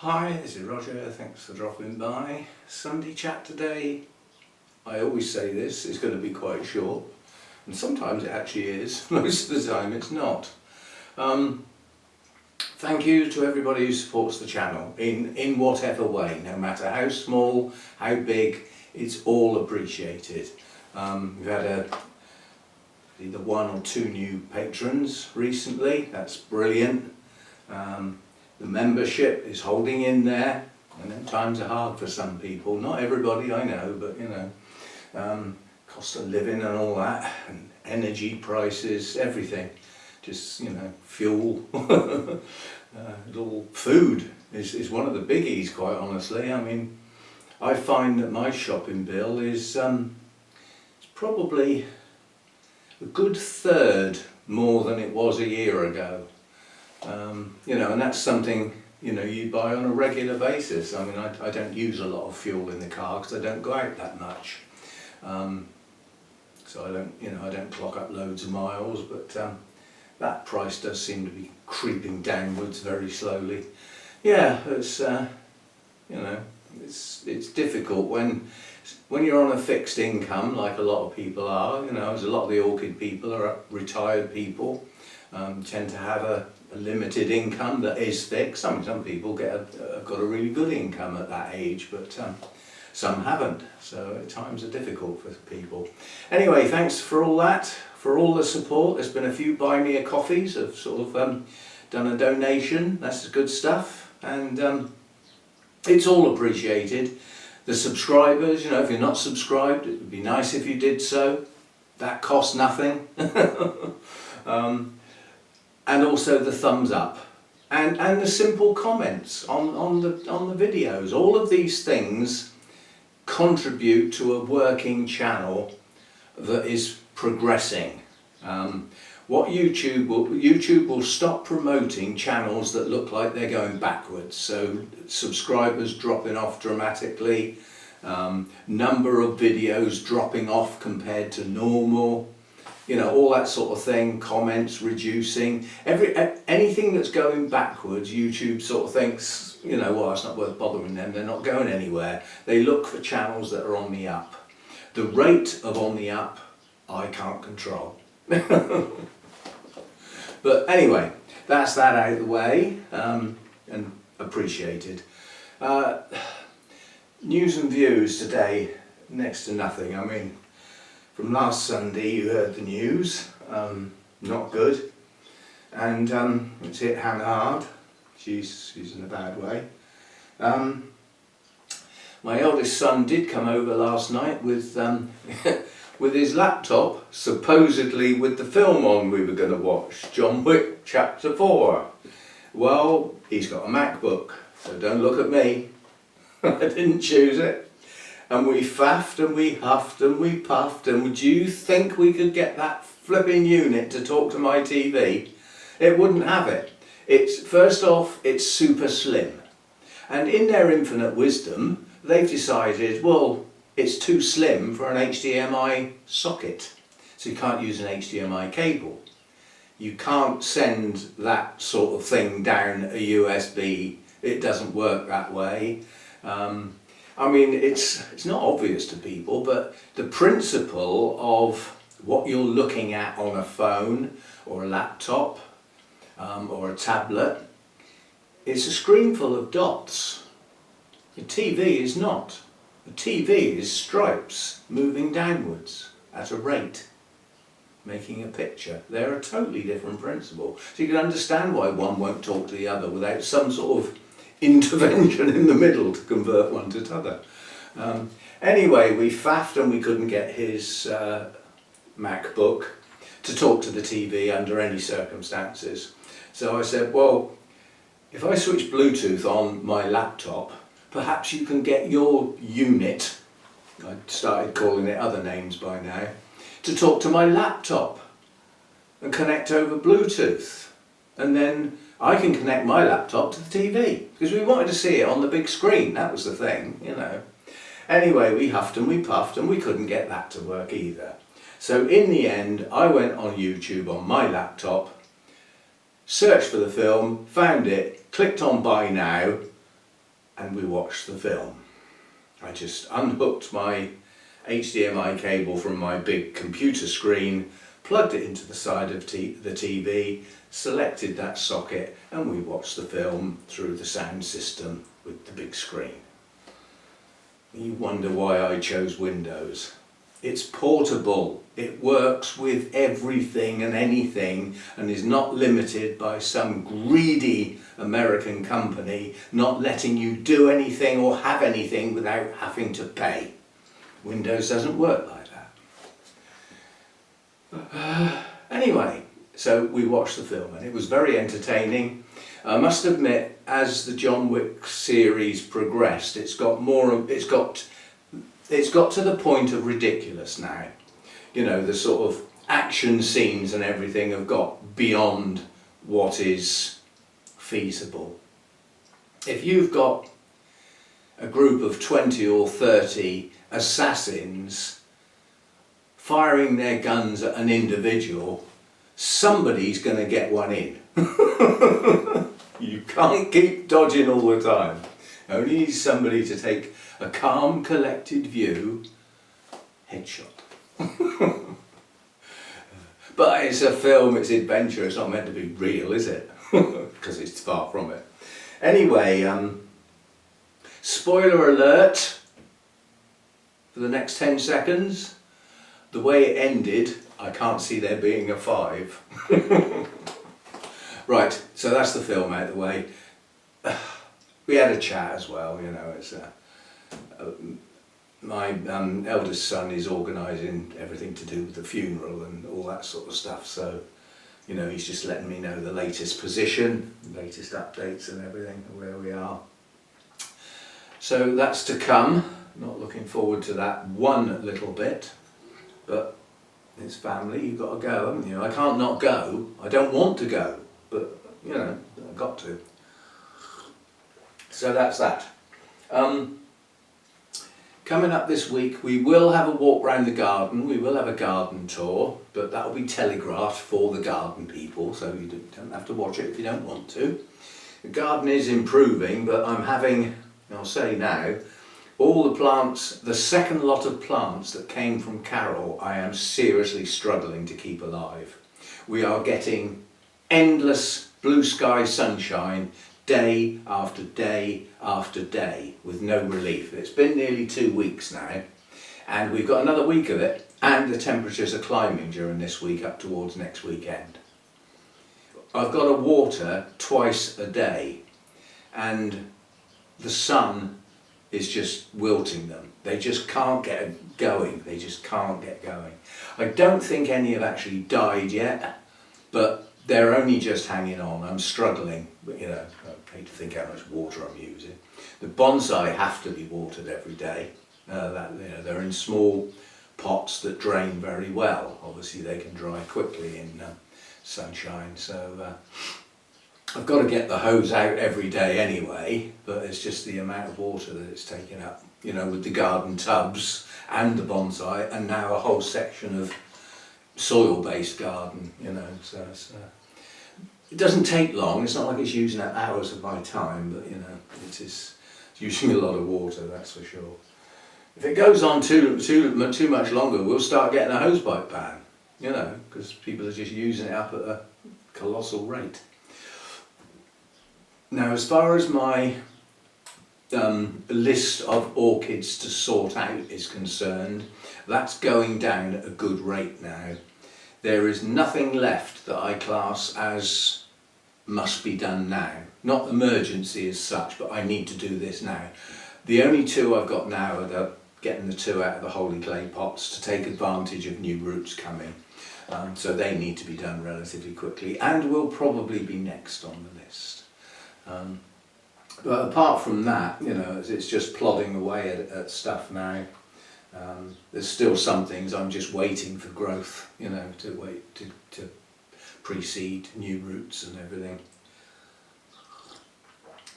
Hi, this is Roger, thanks for dropping by. Sunday chat today. I always say this, it's going to be quite short, and sometimes it actually is, most of the time it's not. Thank you to everybody who supports the channel in whatever way, no matter how small, how big, it's all appreciated. We've had either one or two new patrons recently, that's brilliant. The membership is holding in there. I know times are hard for some people, not everybody I know, but you know, cost of living and all that, and energy prices, everything. Just, you know, fuel, little food is one of the biggies, quite honestly. I mean, I find that my shopping bill is it's probably a good third more than it was a year ago. You know, and that's something, you know, you buy on a regular basis. I mean, I don't use a lot of fuel in the car because I don't go out that much. So I don't, you know, I don't clock up loads of miles, but that price does seem to be creeping downwards very slowly. Yeah, it's, you know, it's difficult when you're on a fixed income, like a lot of people are. You know, as a lot of the Orchid people are retired people, tend to have a limited income that is fixed. Some people have got a really good income at that age, but some haven't, so times are difficult for people. Anyway, thanks for all that, for all the support. There's been a few buy me a coffees. I've sort of done a donation, that's good stuff, and it's all appreciated. The subscribers, you know, if you're not subscribed, it would be nice if you did so. That costs nothing. And also the thumbs up and the simple comments on the videos. All of these things contribute to a working channel that is progressing. What YouTube will stop promoting channels that look like they're going backwards. So subscribers dropping off dramatically, number of videos dropping off compared to normal. You know, all that sort of thing, comments reducing, anything that's going backwards, YouTube sort of thinks, you know, well, it's not worth bothering them, they're not going anywhere. They look for channels that are on the up. The rate of on the up, I can't control. But anyway, that's that out of the way, and appreciated. News and views today, next to nothing. I mean, from last Sunday you heard the news, not good, and it's hit Hannah hard. She's in a bad way. My eldest son did come over last night with with his laptop, supposedly with the film on we were going to watch, John Wick Chapter 4. Well, he's got a MacBook, so don't look at me. I didn't choose it. And we faffed and we huffed and we puffed, and would you think we could get that flipping unit to talk to my TV? It wouldn't have it. First off, it's super slim. And in their infinite wisdom, they've decided, well, it's too slim for an HDMI socket. So you can't use an HDMI cable. You can't send that sort of thing down a USB. It doesn't work that way. I mean, it's not obvious to people, but the principle of what you're looking at on a phone or a laptop or a tablet, it's a screen full of dots. The TV is not. The TV is stripes moving downwards at a rate, making a picture. They're a totally different principle. So you can understand why one won't talk to the other without some sort of intervention in the middle to convert one to t'other. Anyway, we faffed and we couldn't get his MacBook to talk to the TV under any circumstances. So I said, well, if I switch Bluetooth on my laptop, perhaps you can get your unit, I started calling it other names by now, to talk to my laptop and connect over Bluetooth. And then I can connect my laptop to the TV, because we wanted to see it on the big screen. That was the thing, you know. Anyway, we huffed and we puffed and we couldn't get that to work either. So in the end, I went on YouTube on my laptop, searched for the film, found it, clicked on buy now, and we watched the film. I just unhooked my HDMI cable from my big computer screen, plugged it into the side of the TV, selected that socket, and we watched the film through the sound system with the big screen. You wonder why I chose Windows. It's portable. It works with everything and anything and is not limited by some greedy American company not letting you do anything or have anything without having to pay. Windows doesn't work like that. Anyway, so we watched the film and it was very entertaining. I must admit, as the John Wick series progressed, it's got to the point of ridiculous now. You know, the sort of action scenes and everything have got beyond what is feasible. If you've got a group of 20 or 30 assassins firing their guns at an individual, somebody's going to get one in. You can't keep dodging all the time. Only need somebody to take a calm, collected view. Headshot. But it's a film, it's adventure, it's not meant to be real, is it? Because it's far from it. Anyway, spoiler alert for the next 10 seconds. The way it ended, I can't see there being a 5. Right, so that's the film out of the way. We had a chat as well, you know. It's my eldest son is organising everything to do with the funeral and all that sort of stuff, so you know, he's just letting me know the latest position, latest updates and everything, where we are. So that's to come. Not looking forward to that one little bit, but it's family, you've got to go, haven't you? I can't not go. I don't want to go, but you know, I've got to. So that's that. Coming up this week, we will have a walk around the garden. We will have a garden tour, but that will be telegraphed for the garden people, so you don't have to watch it if you don't want to. The garden is improving, but I'm having, I'll say now, all the plants, the second lot of plants that came from Carol, I am seriously struggling to keep alive. We are getting endless blue sky sunshine, day after day after day, with no relief. It's been nearly 2 weeks now, and we've got another week of it, and the temperatures are climbing during this week up towards next weekend. I've got to water twice a day, and the sun is just wilting them. They just can't get going. They just can't get going. I don't think any have actually died yet, but they're only just hanging on. I'm struggling, but you know, I hate to think how much water I'm using. The bonsai have to be watered every day. You know, they're in small pots that drain very well. Obviously they can dry quickly in sunshine, so I've got to get the hose out every day anyway, but it's just the amount of water that it's taking up, you know, with the garden tubs and the bonsai, and now a whole section of soil-based garden, you know, so it doesn't take long. It's not like it's using up hours of my time, but you know, it's using a lot of water, that's for sure. If it goes on too much longer, we'll start getting a hosepipe ban, you know, because people are just using it up at a colossal rate. Now, as far as my list of orchids to sort out is concerned, that's going down at a good rate now. There is nothing left that I class as must be done now. Not emergency as such, but I need to do this now. The only two I've got now are getting the two out of the holy clay pots to take advantage of new roots coming. So they need to be done relatively quickly and will probably be next on the list. But apart from that, you know, it's just plodding away at stuff now. There's still some things I'm just waiting for growth, you know, to precede new roots and everything.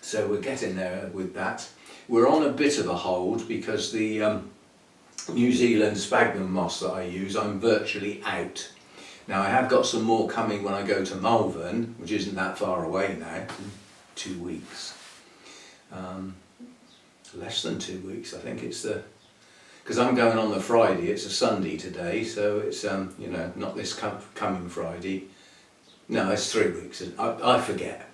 So we're getting there with that. We're on a bit of a hold because the New Zealand sphagnum moss that I use, I'm virtually out. Now I have got some more coming when I go to Malvern, which isn't that far away now, 2 weeks. Less than 2 weeks, I think it's because I'm going on the Friday, it's a Sunday today, so it's, you know, not this coming Friday. No, it's 3 weeks, I forget.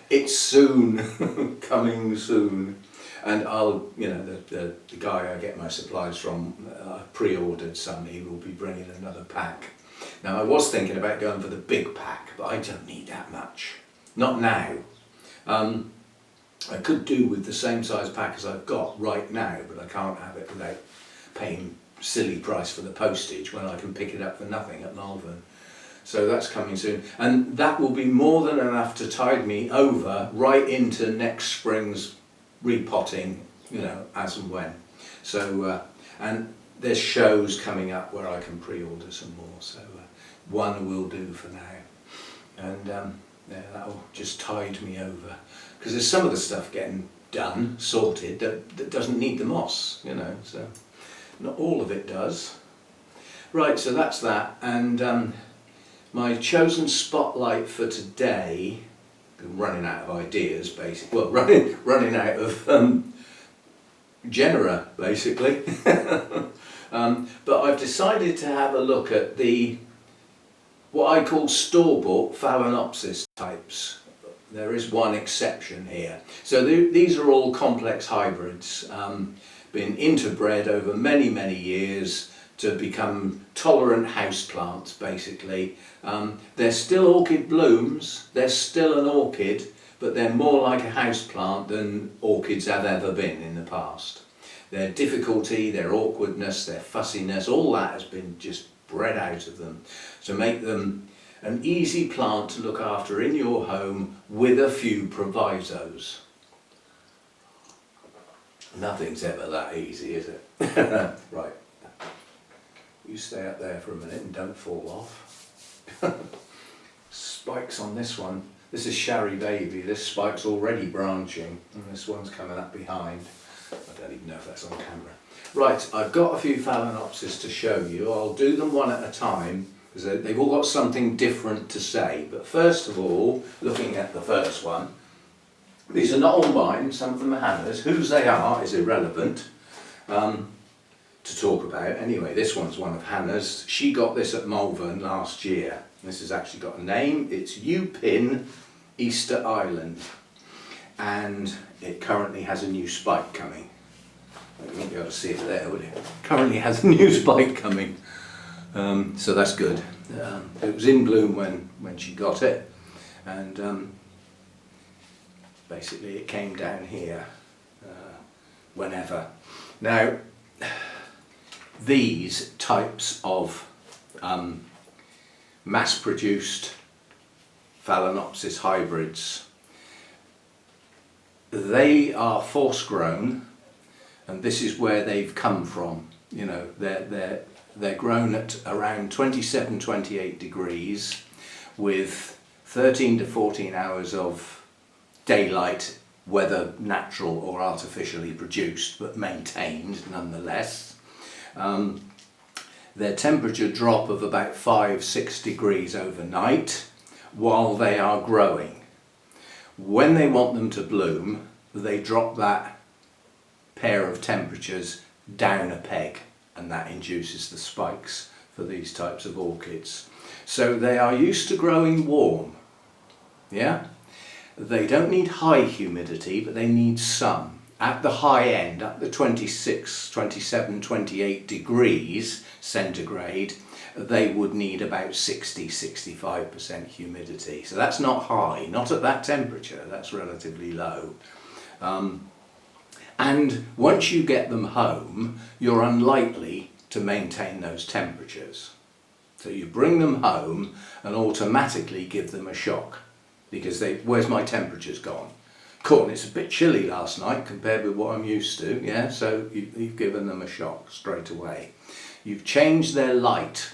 It's soon, coming soon. And I'll, you know, the guy I get my supplies from, I pre-ordered some, he will be bringing another pack. Now I was thinking about going for the big pack, but I don't need that much. Not now. I could do with the same size pack as I've got right now, but I can't have it without paying silly price for the postage when I can pick it up for nothing at Malvern. So that's coming soon, and that will be more than enough to tide me over right into next spring's repotting, you know, as and when. So and there's shows coming up where I can pre-order some more, so one will do for now, and yeah, that'll just tide me over, because there's some of the stuff getting done, sorted, that doesn't need the moss, you know, so not all of it does. Right, so that's that, and my chosen spotlight for today, I'm running out of ideas basically, well, running out of genera basically, but I've decided to have a look at what I call store-bought Phalaenopsis types. There is one exception here. So these are all complex hybrids, been interbred over many, many years to become tolerant houseplants basically. They're still orchid blooms, they're still an orchid, but they're more like a houseplant than orchids have ever been in the past. Their difficulty, their awkwardness, their fussiness, all that has been just bred out of them to make them an easy plant to look after in your home with a few provisos. Nothing's ever that easy, is it? Right, you stay up there for a minute and don't fall off. Spikes on this one. This is Shari Baby, this spike's already branching and this one's coming up behind. I don't even know if that's on camera. Right, I've got a few Phalaenopsis to show you. I'll do them one at a time because they've all got something different to say. But first of all, looking at the first one, these are not all mine, some of them are Hannah's. Whose they are is irrelevant to talk about. Anyway, this one's one of Hannah's. She got this at Malvern last year. This has actually got a name. It's U-Pin Easter Island. And it currently has a new spike coming. You won't be able to see it there, will you? Currently has a new spike coming, so that's good. It was in bloom when she got it, and basically it came down here whenever. Now, these types of mass-produced Phalaenopsis hybrids, they are force-grown. And this is where they've come from. You know, they're grown at around 27, 28 degrees with 13 to 14 hours of daylight, whether natural or artificially produced, but maintained nonetheless. Their temperature drop of about 5-6 degrees overnight while they are growing. When they want them to bloom, they drop that pair of temperatures down a peg, and that induces the spikes for these types of orchids. So they are used to growing warm, yeah? They don't need high humidity, but they need some. At the high end, at the 26, 27, 28 degrees centigrade, they would need about 60-65% humidity. So that's not high, not at that temperature, that's relatively low. And once you get them home, you're unlikely to maintain those temperatures. So you bring them home and automatically give them a shock, because where's my temperature's gone? Cool, it's a bit chilly last night compared with what I'm used to, yeah? So you've given them a shock straight away. You've changed their light,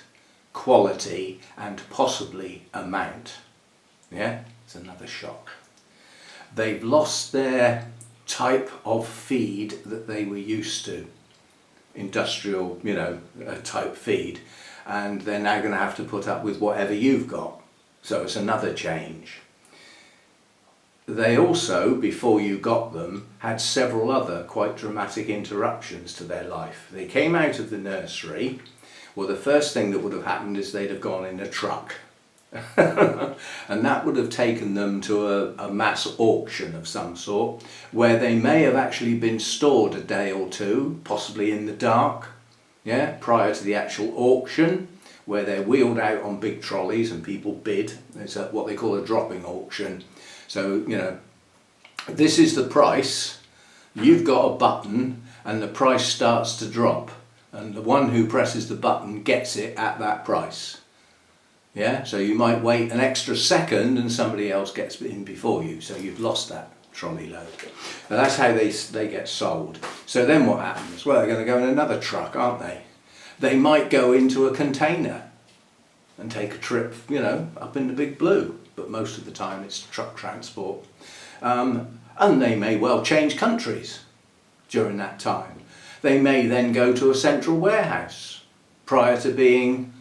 quality and possibly amount, yeah? It's another shock. They've lost their type of feed that they were used to, industrial, you know, type feed, and they're now going to have to put up with whatever you've got. So it's another change. they also, before you got them, had several other quite dramatic interruptions to their life. They came out of the nursery. Well, the first thing that would have happened is they'd have gone in a truck. And that would have taken them to a mass auction of some sort, where they may have actually been stored a day or two, possibly in the dark, yeah, prior to the actual auction, where they're wheeled out on big trolleys and people bid. It's what they call a dropping auction. So, you know, this is the price, you've got a button and the price starts to drop, and the one who presses the button gets it at that price. Yeah, so you might wait an extra second and somebody else gets in before you, so you've lost that trolley load. But that's how they get sold. So then what happens? Well, they're going to go in another truck, aren't they? They might go into a container and take a trip, you know, up in the big blue, but most of the time it's truck transport. And they may well change countries during that time. They may then go to a central warehouse prior to being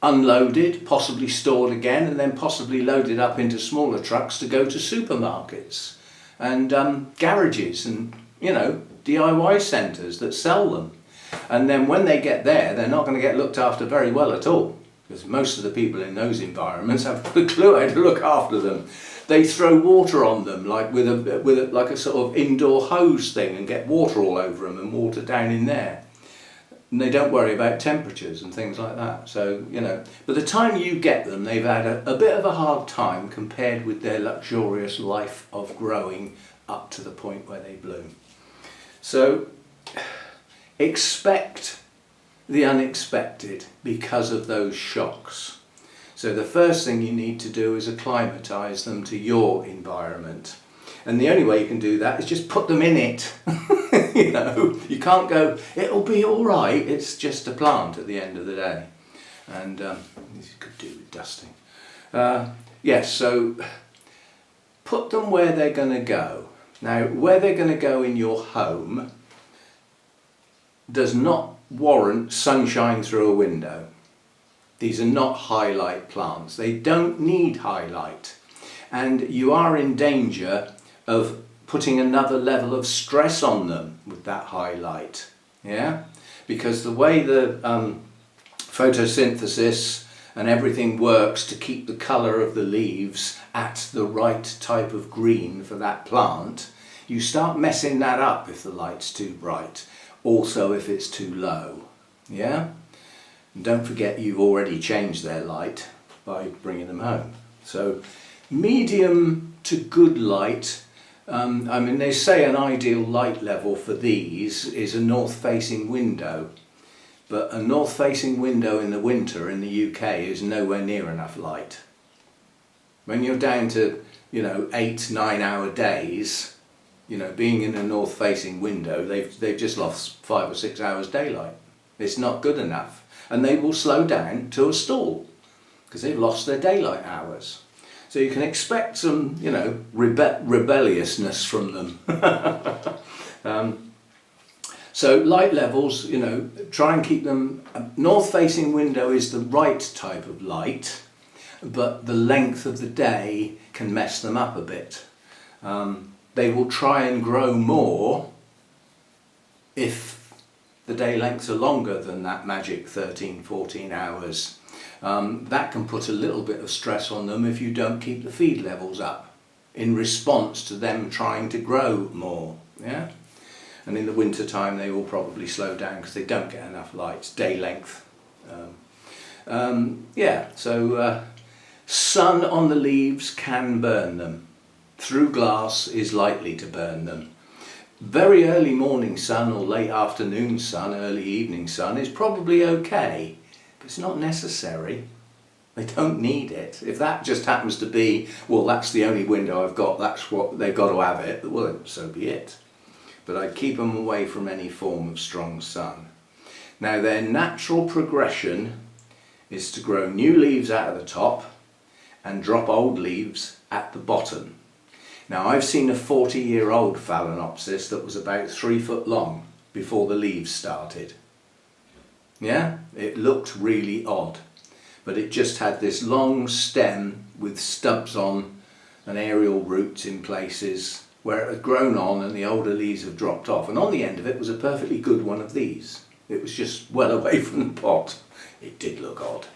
unloaded, possibly stored again, and then possibly loaded up into smaller trucks to go to supermarkets and garages and, you know, DIY centres that sell them. And then when they get there, they're not going to get looked after very well at all, because most of the people in those environments have no clue how to look after them. They throw water on them, like with a sort of indoor hose thing, and get water all over them and water down in there. And they don't worry about temperatures and things like that. So, you know, by the time you get them, they've had a bit of a hard time compared with their luxurious life of growing up to the point where they bloom. So, expect the unexpected because of those shocks. So the first thing you need to do is acclimatise them to your environment. And the only way you can do that is just put them in it. You know, you can't go, it'll be all right, it's just a plant at the end of the day. And this could do with dusting. Yes, so put them where they're going to go. Now, where they're going to go in your home does not warrant sunshine through a window. These are not highlight plants. They don't need highlight. And you are in danger of putting another level of stress on them with that highlight. Yeah? Because the way the photosynthesis and everything works to keep the colour of the leaves at the right type of green for that plant, you start messing that up if the light's too bright. Also if it's too low. Yeah? And don't forget you've already changed their light by bringing them home. So medium to good light, I mean they say an ideal light level for these is a north facing window, but a north facing window in the winter in the UK is nowhere near enough light. When you're down to, you know, 8-9 hour days, you know, being in a north facing window, they've just lost 5 or 6 hours daylight. It's not good enough. And they will slow down to a stall because they've lost their daylight hours. So you can expect some, you know, rebelliousness from them. So light levels, you know, try and keep them, north facing window is the right type of light, but the length of the day can mess them up a bit. They will try and grow more if the day lengths are longer than that magic 13-14 hours. That can put a little bit of stress on them if you don't keep the feed levels up in response to them trying to grow more. Yeah? And in the winter time they will probably slow down because they don't get enough light, day length. Yeah, so sun on the leaves can burn them. Through glass is likely to burn them. Very early morning sun or late afternoon sun, early evening sun is probably okay, but it's not necessary. They don't need it. If that just happens to be, well, that's the only window I've got, that's what they've got to have it, well, so be it. But I'd keep them away from any form of strong sun. Now their natural progression is to grow new leaves out of the top and drop old leaves at the bottom. Now I've seen a 40-year-old Phalaenopsis that was about 3 foot long before the leaves started. Yeah, it looked really odd, but it just had this long stem with stubs on and aerial roots in places where it had grown on and the older leaves have dropped off, and on the end of it was a perfectly good one of these. It was just well away from the pot. It did look odd.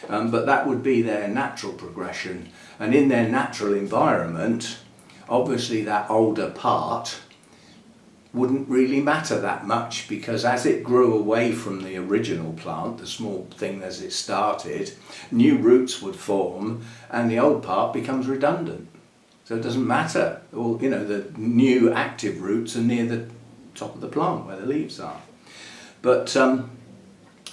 But that would be their natural progression, and in their natural environment, obviously that older part wouldn't really matter that much, because as it grew away from the original plant, the small thing as it started, new roots would form and the old part becomes redundant. So it doesn't matter. Well, you know, the new active roots are near the top of the plant where the leaves are. But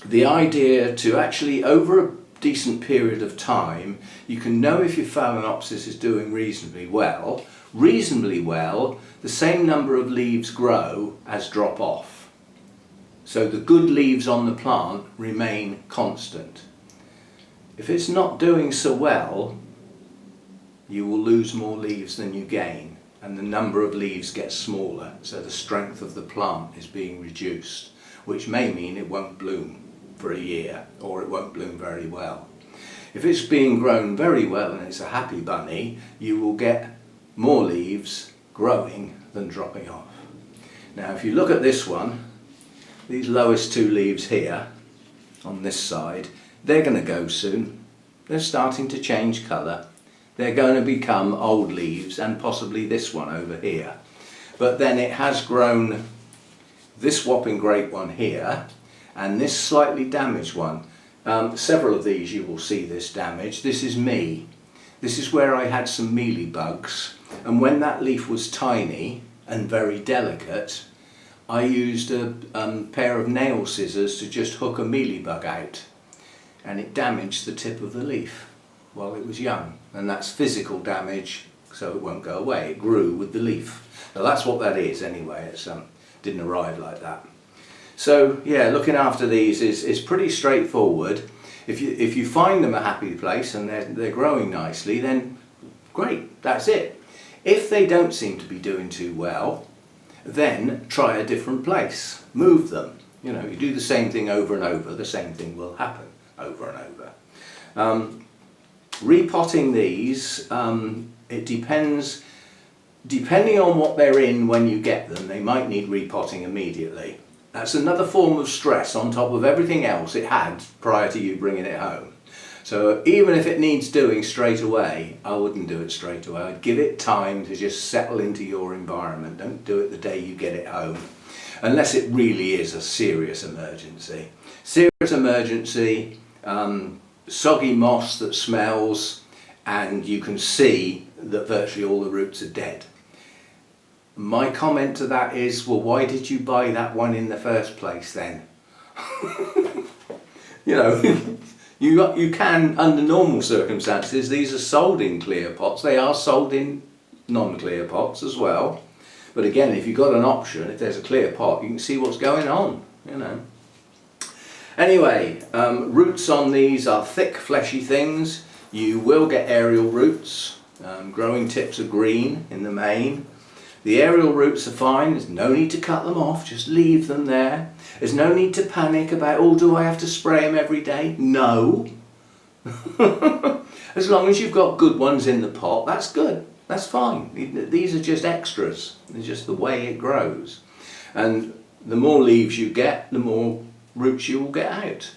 the idea to actually, over a decent period of time, you can know if your Phalaenopsis is doing reasonably well, the same number of leaves grow as drop off. So the good leaves on the plant remain constant. If it's not doing so well, you will lose more leaves than you gain, and the number of leaves gets smaller, so the strength of the plant is being reduced, which may mean it won't bloom for a year, or it won't bloom very well. If it's being grown very well and it's a happy bunny, you will get more leaves growing than dropping off. Now if you look at this one, these lowest two leaves here on this side, they're going to go soon. They're starting to change colour. They're going to become old leaves, and possibly this one over here. But then it has grown this whopping great one here, and this slightly damaged one. Several of these you will see this damage. This is me. This is where I had some mealy bugs, and when that leaf was tiny and very delicate, I used a pair of nail scissors to just hook a mealy bug out, and it damaged the tip of the leaf while it was young, and that's physical damage, so it won't go away. It grew with the leaf. So that's what that is anyway. It didn't arrive like that. So yeah, looking after these is pretty straightforward. If you find them a happy place and they're growing nicely, then great, that's it. If they don't seem to be doing too well, then try a different place. Move them. You know, you do the same thing over and over, the same thing will happen over and over. Repotting these, it depends. Depending on what they're in when you get them, they might need repotting immediately. That's another form of stress on top of everything else it had prior to you bringing it home. So even if it needs doing straight away, I wouldn't do it straight away. I'd give it time to just settle into your environment. Don't do it the day you get it home, unless it really is a serious emergency. Serious emergency, soggy moss that smells, and you can see that virtually all the roots are dead. My comment to that is, well, why did you buy that one in the first place then? You know, you can, under normal circumstances, these are sold in clear pots. They are sold in non-clear pots as well. But again, if you've got an option, if there's a clear pot, you can see what's going on, you know. Anyway, roots on these are thick, fleshy things. You will get aerial roots. Growing tips are green in the main. The aerial roots are fine, there's no need to cut them off, just leave them there. There's no need to panic about, oh, do I have to spray them every day? No. As long as you've got good ones in the pot, that's good, that's fine. These are just extras, it's just the way it grows. And the more leaves you get, the more roots you will get out.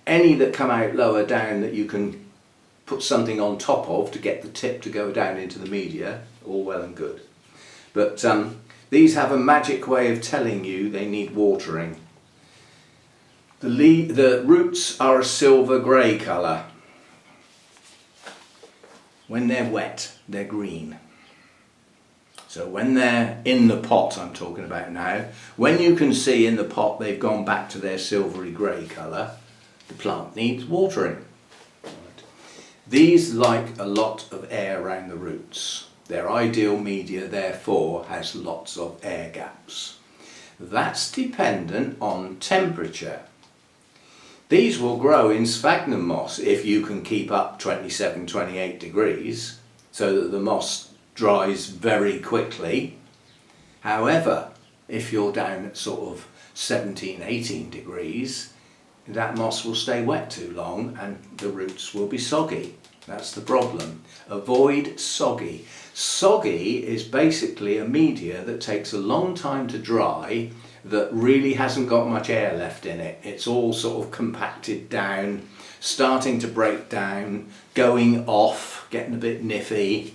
Any that come out lower down that you can put something on top of to get the tip to go down into the media, all well and good. But these have a magic way of telling you they need watering. The roots are a silver grey colour. When they're wet, they're green. So when they're in the pot, I'm talking about now, when you can see in the pot they've gone back to their silvery grey colour, the plant needs watering. These like a lot of air around the roots. Their ideal media, therefore, has lots of air gaps. That's dependent on temperature. These will grow in sphagnum moss if you can keep up 27, 28 degrees, so that the moss dries very quickly. However, if you're down at sort of 17, 18 degrees, that moss will stay wet too long and the roots will be soggy. That's the problem. Avoid soggy. Soggy is basically a media that takes a long time to dry, that really hasn't got much air left in it. It's all sort of compacted down, starting to break down, going off, getting a bit niffy,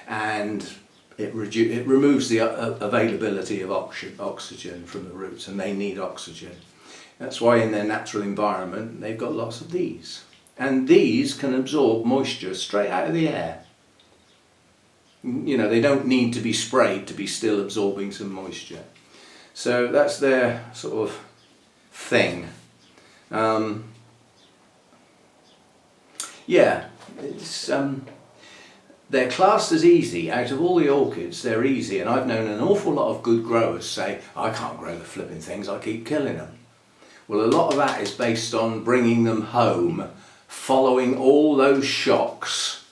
and it removes the availability of oxygen from the roots, and they need oxygen. That's why in their natural environment they've got lots of these. And these can absorb moisture straight out of the air. You know, they don't need to be sprayed to be still absorbing some moisture. So that's their sort of thing. Yeah, it's, they're classed as easy. Out of all the orchids, they're easy. And I've known an awful lot of good growers say, I can't grow the flipping things, I keep killing them. Well, a lot of that is based on bringing them home, following all those shocks,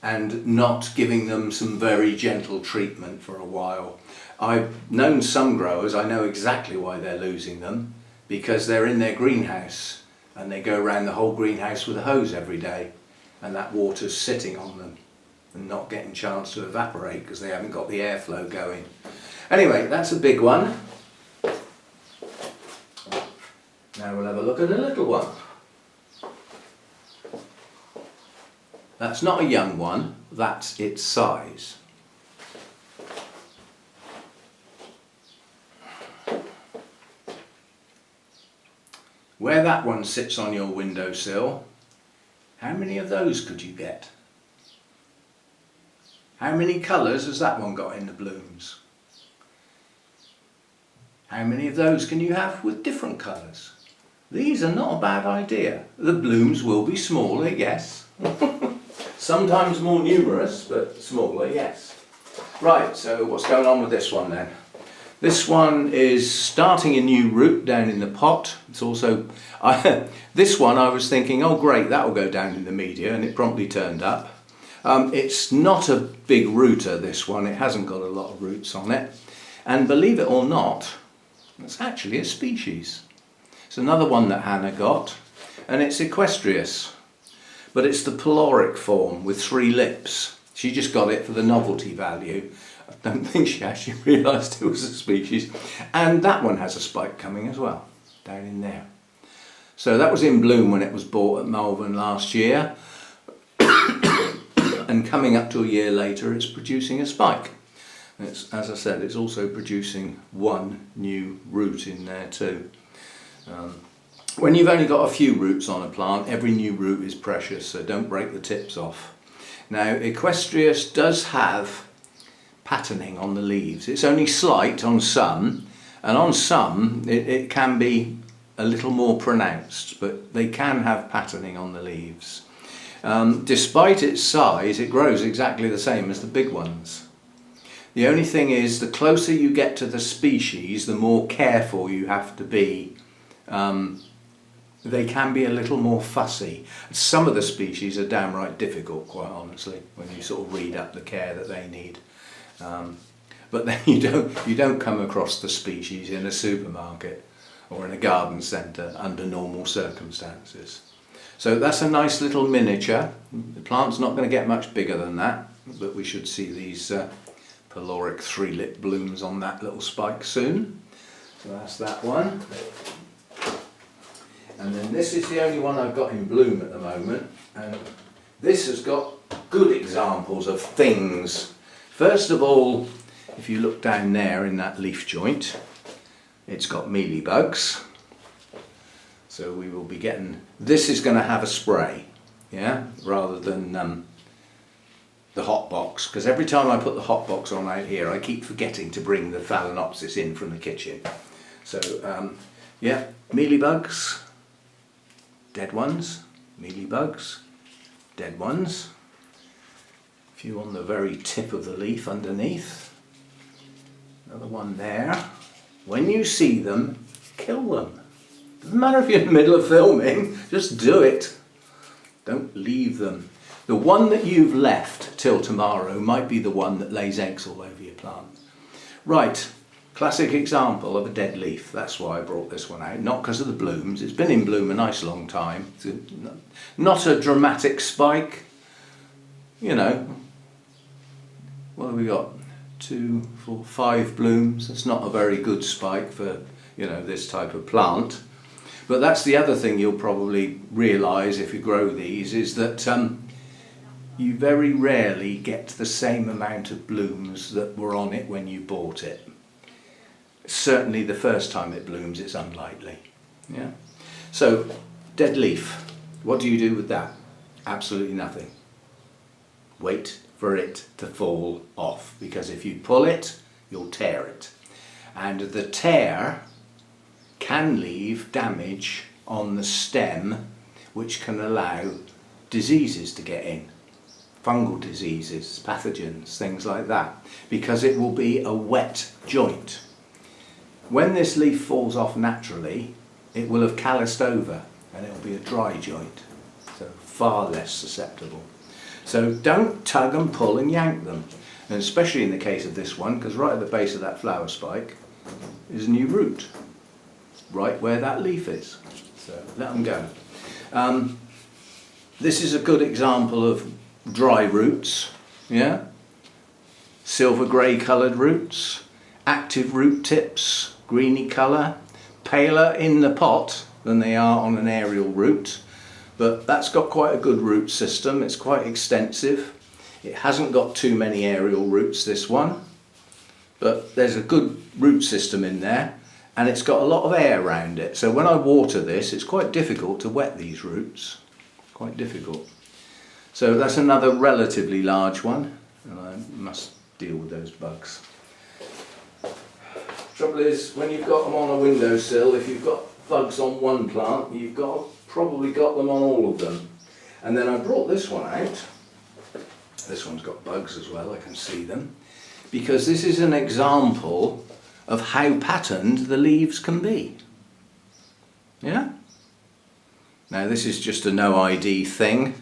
and not giving them some very gentle treatment for a while. I've known some growers, I know exactly why they're losing them, because they're in their greenhouse and they go around the whole greenhouse with a hose every day, and that water's sitting on them and not getting a chance to evaporate because they haven't got the airflow going. Anyway, that's a big one. Now we'll have a look at a little one. That's not a young one, that's its size. Where that one sits on your windowsill, how many of those could you get? How many colours has that one got in the blooms? How many of those can you have with different colours? These are not a bad idea. The blooms will be smaller, yes. Sometimes more numerous, but smaller, yes. Right, so what's going on with this one then? This one is starting a new root down in the pot. It's also, this one I was thinking, oh great, that will go down in the media, and it promptly turned up. It's not a big rooter, this one. It hasn't got a lot of roots on it. And believe it or not, it's actually a species. It's another one that Hannah got, and it's Equestrius. But it's the pyloric form with 3 lips. She just got it for the novelty value. I don't think she actually realised it was a species. And that one has a spike coming as well, down in there. So that was in bloom when it was bought at Malvern last year. And coming up to a year later, it's producing a spike. It's, as I said, it's also producing 1 new root in there too. When you've only got a few roots on a plant, every new root is precious, so don't break the tips off. Now, Equestrius does have patterning on the leaves. It's only slight on some, and on some it can be a little more pronounced, but they can have patterning on the leaves. Despite its size, it grows exactly the same as the big ones. The only thing is, the closer you get to the species, the more careful you have to be. They can be a little more fussy. Some of the species are downright difficult, quite honestly, when you sort of read up the care that they need. But then you don't come across the species in a supermarket or in a garden centre under normal circumstances. So that's a nice little miniature. The plant's not going to get much bigger than that, but we should see these pyloric 3-lip blooms on that little spike soon. So that's that one. And then this is the only one I've got in bloom at the moment, and this has got good examples of things. First of all, if you look down there in that leaf joint, it's got mealy bugs. So we will be getting, this is going to have a spray, yeah, rather than the hot box, because every time I put the hot box on out here, I keep forgetting to bring the Phalaenopsis in from the kitchen. So yeah, mealy bugs. Dead ones, mealy bugs, dead ones. A few on the very tip of the leaf underneath. Another one there. When you see them, kill them. Doesn't matter if you're in the middle of filming, just do it. Don't leave them. The one that you've left till tomorrow might be the one that lays eggs all over your plant. Right. Classic example of a dead leaf. That's why I brought this one out, not because of the blooms. It's been in bloom a nice long time. It's not a dramatic spike, you know, what have we got? 2, 4, 5 blooms. It's not a very good spike for, you know, this type of plant. But that's the other thing you'll probably realise if you grow these, is that you very rarely get the same amount of blooms that were on it when you bought it. Certainly the first time it blooms, it's unlikely. Yeah. So, dead leaf. What do you do with that? Absolutely nothing. Wait for it to fall off, because if you pull it, you'll tear it. And the tear can leave damage on the stem, which can allow diseases to get in. Fungal diseases, pathogens, things like that, because it will be a wet joint. When this leaf falls off naturally, it will have calloused over and it will be a dry joint, so far less susceptible. So don't tug and pull and yank them, and especially in the case of this one, because right at the base of that flower spike is a new root, right where that leaf is. So let them go. This is a good example of dry roots, yeah? Silver grey coloured roots, active root tips, greeny colour, paler in the pot than they are on an aerial root, but that's got quite a good root system. It's quite extensive. It hasn't got too many aerial roots, this one, but there's a good root system in there, and it's got a lot of air around it. So when I water this, it's quite difficult to wet these roots, quite difficult. So that's another relatively large one, and I must deal with those bugs. Trouble is, when you've got them on a windowsill, if you've got bugs on one plant, you've probably got them on all of them. And then I brought this one out. This one's got bugs as well, I can see them, because this is an example of how patterned the leaves can be. Yeah? Now this is just a no ID thing,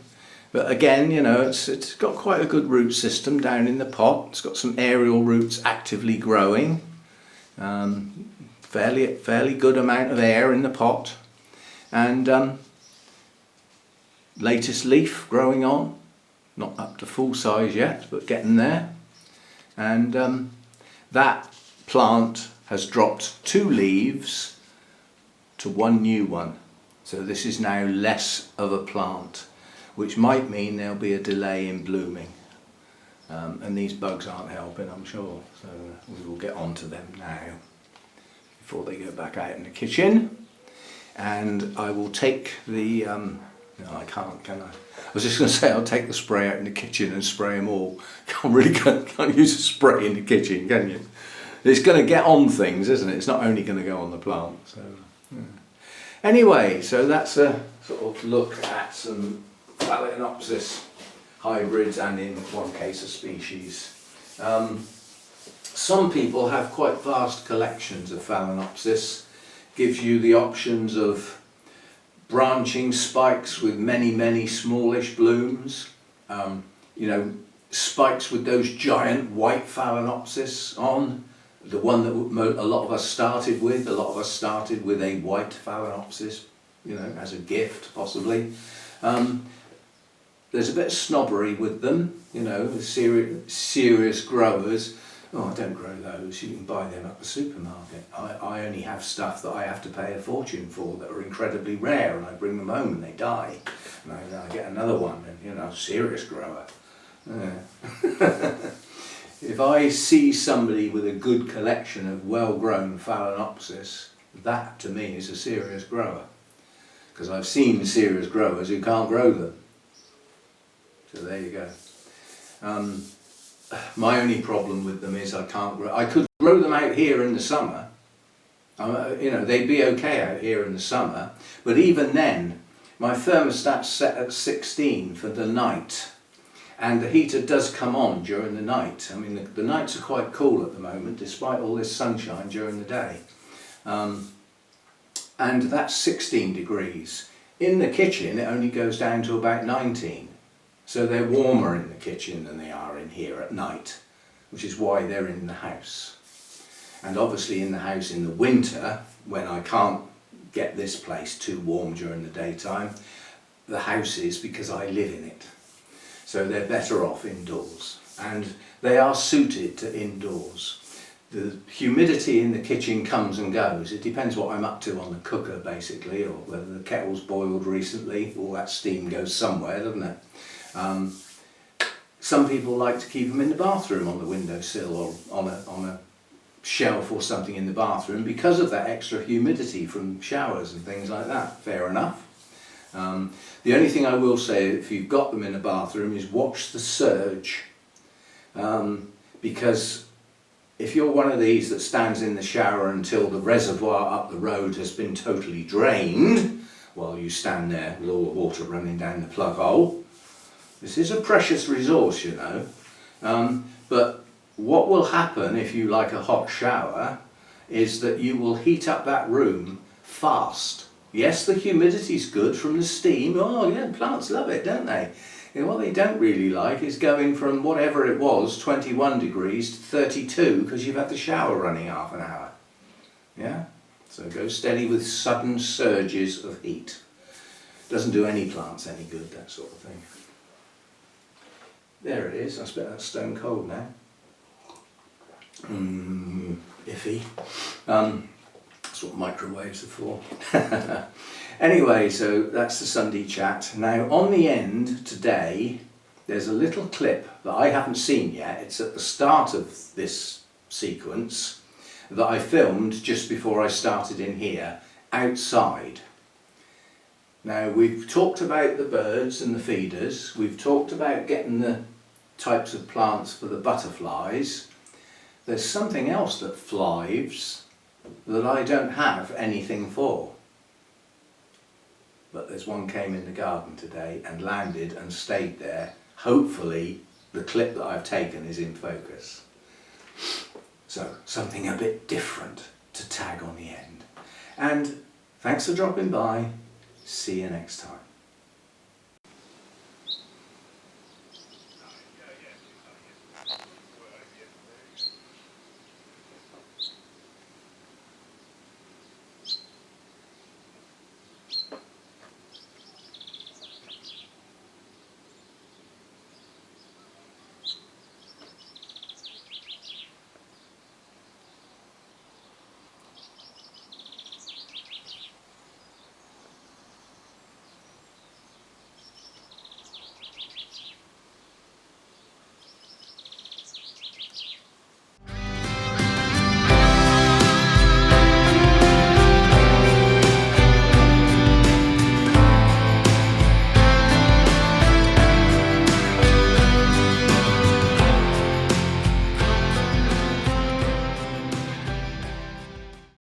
but again, you know, it's got quite a good root system down in the pot. It's got some aerial roots actively growing. Fairly good amount of air in the pot, and latest leaf growing on, not up to full size yet, but getting there. And that plant has dropped 2 leaves to 1 new one, so this is now less of a plant, which might mean there'll be a delay in blooming. And these bugs aren't helping, I'm sure, so we will get on to them now before they go back out in the kitchen. And I will take the, no I can't, can I? I was just going to say I'll take the spray out in the kitchen and spray them all. Can't use a spray in the kitchen, can you? It's going to get on things, isn't it? It's not only going to go on the plant. So yeah. Anyway, so that's a sort of look at some Phalaenopsis hybrids, and in one case a species. Some people have quite vast collections of Phalaenopsis. Gives you the options of branching spikes with many smallish blooms, you know, spikes with those giant white Phalaenopsis on, the one that a lot of us started with. A lot of us started with a white Phalaenopsis, you know, as a gift possibly. There's a bit of snobbery with them, you know, serious growers. Oh, I don't grow those, you can buy them at the supermarket. I only have stuff that I have to pay a fortune for that are incredibly rare, and I bring them home and they die. And I get another one, and you know, serious grower. Yeah. If I see somebody with a good collection of well-grown Phalaenopsis, that to me is a serious grower. Because I've seen serious growers who can't grow them. So there you go. My only problem with them is I can't grow. I could grow them out here in the summer. You know, they'd be okay out here in the summer. But even then, my thermostat's set at 16 for the night. And the heater does come on during the night. I mean, the nights are quite cool at the moment, despite all this sunshine during the day. And that's 16 degrees. In the kitchen, it only goes down to about 19. So they're warmer in the kitchen than they are in here at night, which is why they're in the house. And obviously in the house in the winter, when I can't get this place too warm during the daytime, the house is because I live in it. So they're better off indoors, and they are suited to indoors. The humidity in the kitchen comes and goes. It depends what I'm up to on the cooker basically, or whether the kettle's boiled recently. All that steam goes somewhere, doesn't it? Some people like to keep them in the bathroom on the windowsill or on a shelf or something in the bathroom because of that extra humidity from showers and things like that. Fair enough. The only thing I will say, if you've got them in a bathroom, is watch the surge, because if you're one of these that stands in the shower until the reservoir up the road has been totally drained while you stand there with all the water running down the plug hole, this is a precious resource, you know. But what will happen if you like a hot shower is that you will heat up that room fast. Yes, the humidity's good from the steam. Oh yeah, plants love it, don't they? And what they don't really like is going from whatever it was, 21 degrees to 32, because you've had the shower running half an hour. Yeah? So go steady with sudden surges of heat. Doesn't do any plants any good, that sort of thing. There it is. I expect that's stone cold now. Iffy. That's what microwaves are for. Anyway, so that's the Sunday chat. Now on the end today, there's a little clip that I haven't seen yet. It's at the start of this sequence that I filmed just before I started in here, outside. Now we've talked about the birds and the feeders. We've talked about getting the types of plants for the butterflies. There's something else that thrives that I don't have anything for. But there's one came in the garden today and landed and stayed there. Hopefully the clip that I've taken is in focus. So something a bit different to tag on the end. And thanks for dropping by. See you next time.